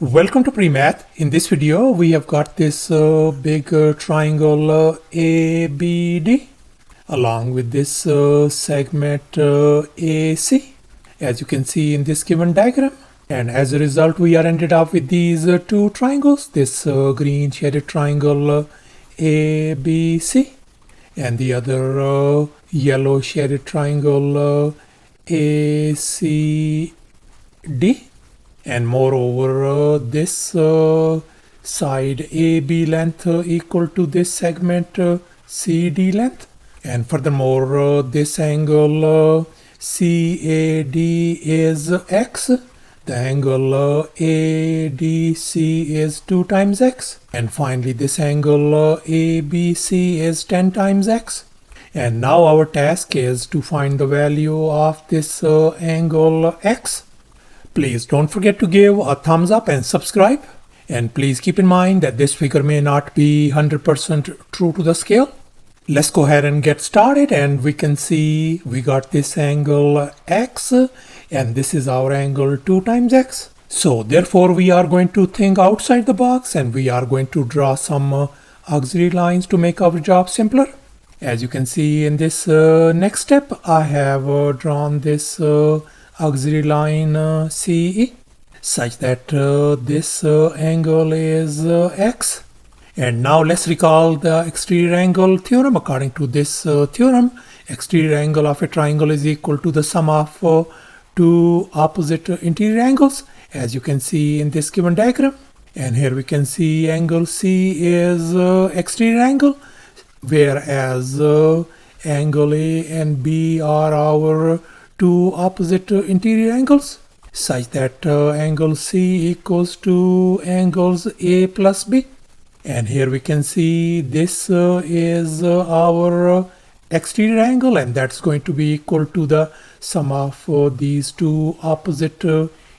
Welcome to PreMath. In this video, we have got this big triangle ABD along with this segment AC, as you can see in this given diagram. And as a result, we are ended up with these two triangles, this green shaded triangle ABC and the other yellow shaded triangle ACD. And moreover, this side AB length equal to this segment CD length. And furthermore, this angle CAD is X. The angle ADC is 2 times X. And finally, this angle ABC is 10 times X. And now our task is to find the value of this angle X. Please don't forget to give a thumbs up and subscribe. And please keep in mind that this figure may not be 100% true to the scale. Let's go ahead and get started, and we can see we got this angle X and this is our angle 2 times X. So therefore we are going to think outside the box and we are going to draw some auxiliary lines to make our job simpler. As you can see in this next step, I have drawn this auxiliary line CE such that this angle is X. And now let's recall the exterior angle theorem. According to this theorem, exterior angle of a triangle is equal to the sum of two opposite interior angles, as you can see in this given diagram. And here we can see angle C is exterior angle, whereas angle A and B are our two opposite interior angles, such that angle C equals to angles A plus B. And here we can see this is our exterior angle, and that's going to be equal to the sum of these two opposite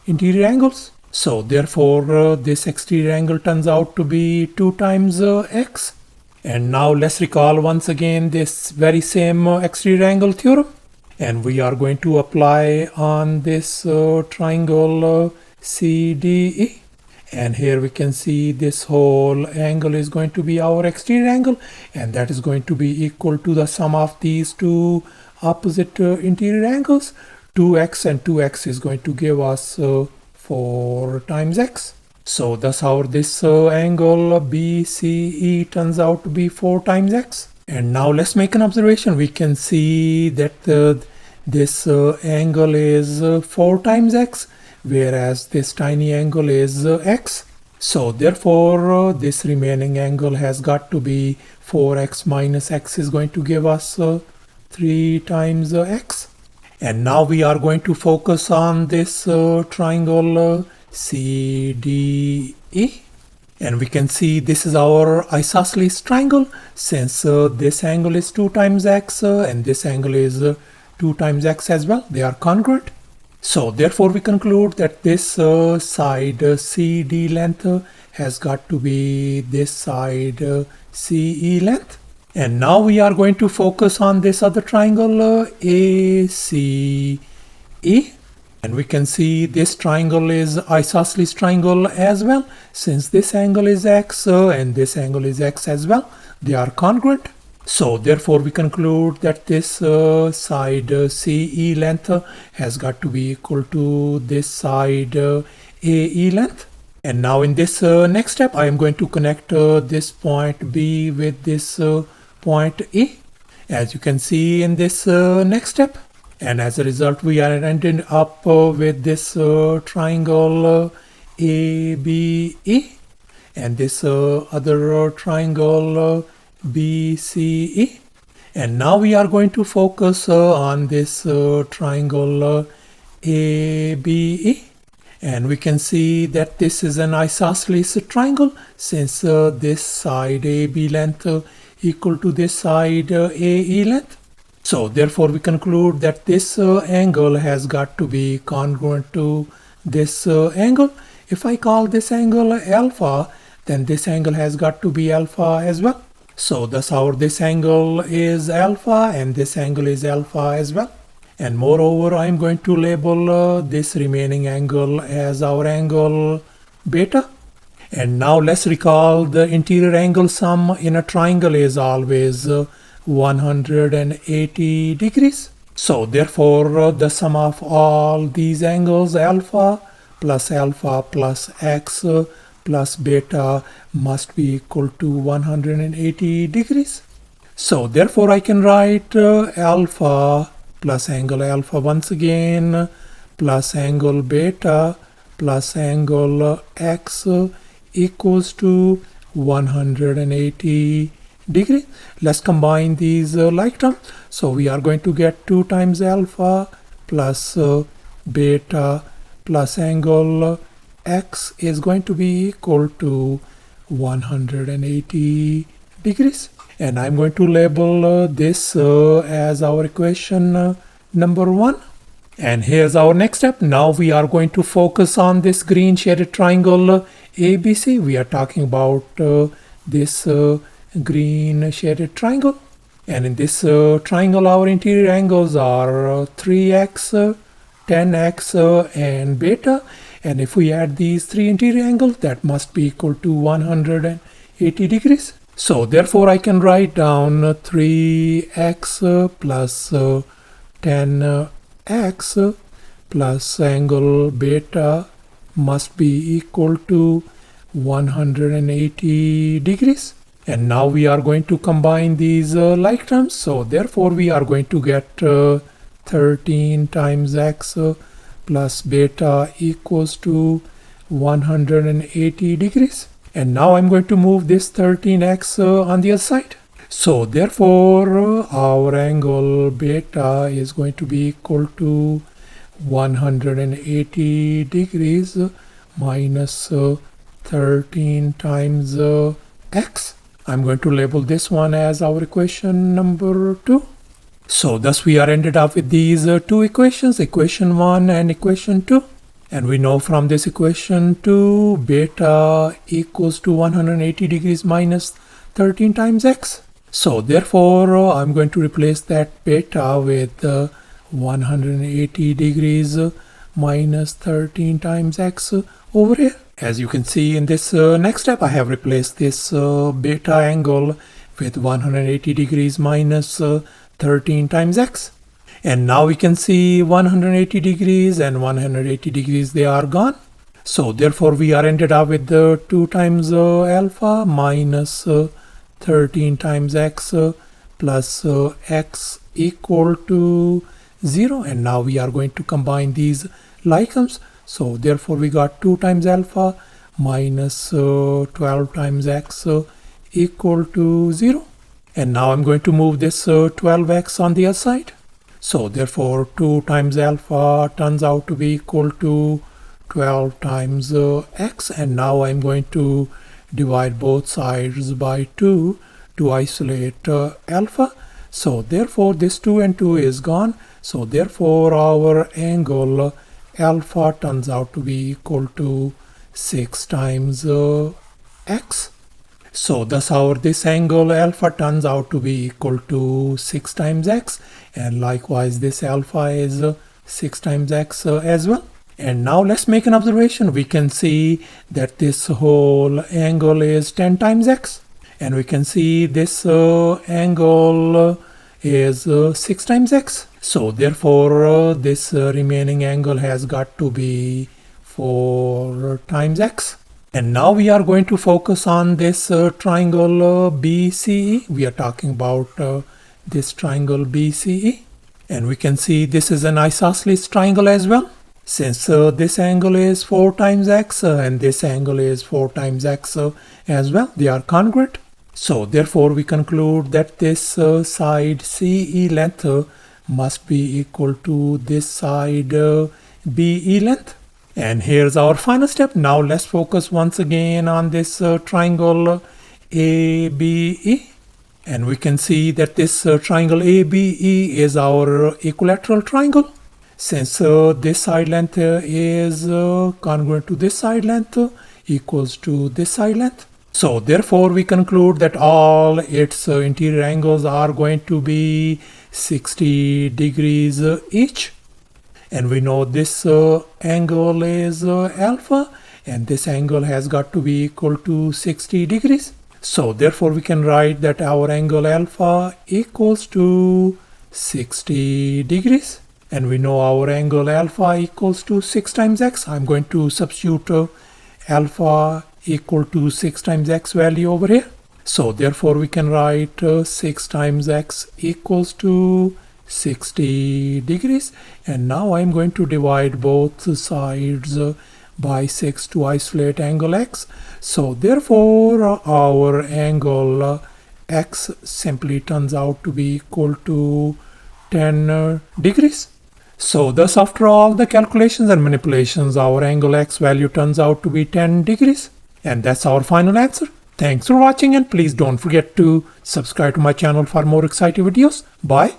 interior angles. So therefore this exterior angle turns out to be 2 times X. And now let's recall once again this very same exterior angle theorem. And we are going to apply on this triangle CDE. And here we can see this whole angle is going to be our exterior angle, and that is going to be equal to the sum of these two opposite interior angles. 2x and 2x is going to give us 4 times x. So thus how this angle BCE turns out to be 4 times x. And now let's make an observation. We can see that this angle is 4 times x, whereas this tiny angle is x. So therefore this remaining angle has got to be 4x minus x is going to give us 3 times x. And now we are going to focus on this triangle CDE. And we can see this is our isosceles triangle, since this angle is 2 times x and this angle is 2 times x as well. They are congruent. So therefore we conclude that this side CD length has got to be this side CE length. And now we are going to focus on this other triangle ACE. And we can see this triangle is isosceles triangle as well, since this angle is x and this angle is x as well. They are congruent. So therefore we conclude that this side CE length has got to be equal to this side AE length. And now in this next step, I am going to connect this point B with this point E, as you can see in this next step. And as a result, we are ending up with this triangle ABE and this other triangle BCE. And now we are going to focus on this triangle ABE. And we can see that this is an isosceles triangle, since this side AB length equal to this side AE length. So therefore we conclude that this angle has got to be congruent to this angle. If I call this angle alpha, then this angle has got to be alpha as well. So thus our this angle is alpha and this angle is alpha as well. And moreover, I am going to label this remaining angle as our angle beta. And now let's recall the interior angle sum in a triangle is always 180 degrees. So therefore the sum of all these angles alpha plus x plus beta must be equal to 180 degrees. So therefore I can write alpha plus angle alpha once again plus angle beta plus angle x equals to 180 degree. Let's combine these like terms. So we are going to get 2 times alpha plus beta plus angle x is going to be equal to 180 degrees. And I'm going to label this as our equation number 1. And here's our next step. Now we are going to focus on this green shaded triangle ABC. We are talking about this green shaded triangle. And in this triangle, our interior angles are 3x, 10x, and beta. And if we add these three interior angles, that must be equal to 180 degrees. So therefore, I can write down 3x plus 10x plus angle beta must be equal to 180 degrees. And now we are going to combine these like terms. So therefore we are going to get 13 times x plus beta equals to 180 degrees. And now I'm going to move this 13x on the other side. So therefore our angle beta is going to be equal to 180 degrees minus 13 times x. I'm going to label this one as our equation number 2. So thus we are ended up with these two equations, equation 1 and equation 2. And we know from this equation 2 beta equals to 180 degrees minus 13 times x. So therefore I'm going to replace that beta with 180 degrees minus 13 times x over here. As you can see in this next step, I have replaced this beta angle with 180 degrees minus 13 times x. And now we can see 180 degrees and 180 degrees, they are gone. So therefore we are ended up with 2 times alpha minus 13 times x plus x equal to 0. And now we are going to combine these like terms. So therefore we got 2 times alpha minus 12 times x equal to 0. And now I'm going to move this 12x on the other side. So therefore 2 times alpha turns out to be equal to 12 times x. And now I'm going to divide both sides by 2 to isolate alpha. So therefore this 2 and 2 is gone. So therefore our angle alpha turns out to be equal to 6 times x. So thus this angle alpha turns out to be equal to 6 times x, and likewise this alpha is 6 times x as well. And now let's make an observation. We can see that this whole angle is 10 times x, and we can see this angle is 6 times x. So therefore this remaining angle has got to be 4 times x. And now we are going to focus on this triangle BCE. We are talking about this triangle BCE. And we can see this is an isosceles triangle as well. Since this angle is 4 times x and this angle is 4 times x as well, they are congruent. So therefore we conclude that this side CE length must be equal to this side BE length. And here's our final step. Now let's focus once again on this triangle ABE. And we can see that this triangle ABE is our equilateral triangle. Since this side length is congruent to this side length equals to this side length. So therefore we conclude that all its interior angles are going to be 60 degrees each. And we know this angle is alpha, and this angle has got to be equal to 60 degrees. So therefore we can write that our angle alpha equals to 60 degrees. And we know our angle alpha equals to 6 times x. I'm going to substitute alpha equal to 6 times x value over here. So therefore we can write 6 times x equals to 60 degrees. And now I'm going to divide both sides by 6 to isolate angle x. So therefore our angle x simply turns out to be equal to 10 degrees. So thus after all the calculations and manipulations, our angle x value turns out to be 10 degrees. And that's our final answer. Thanks for watching, and please don't forget to subscribe to my channel for more exciting videos. Bye.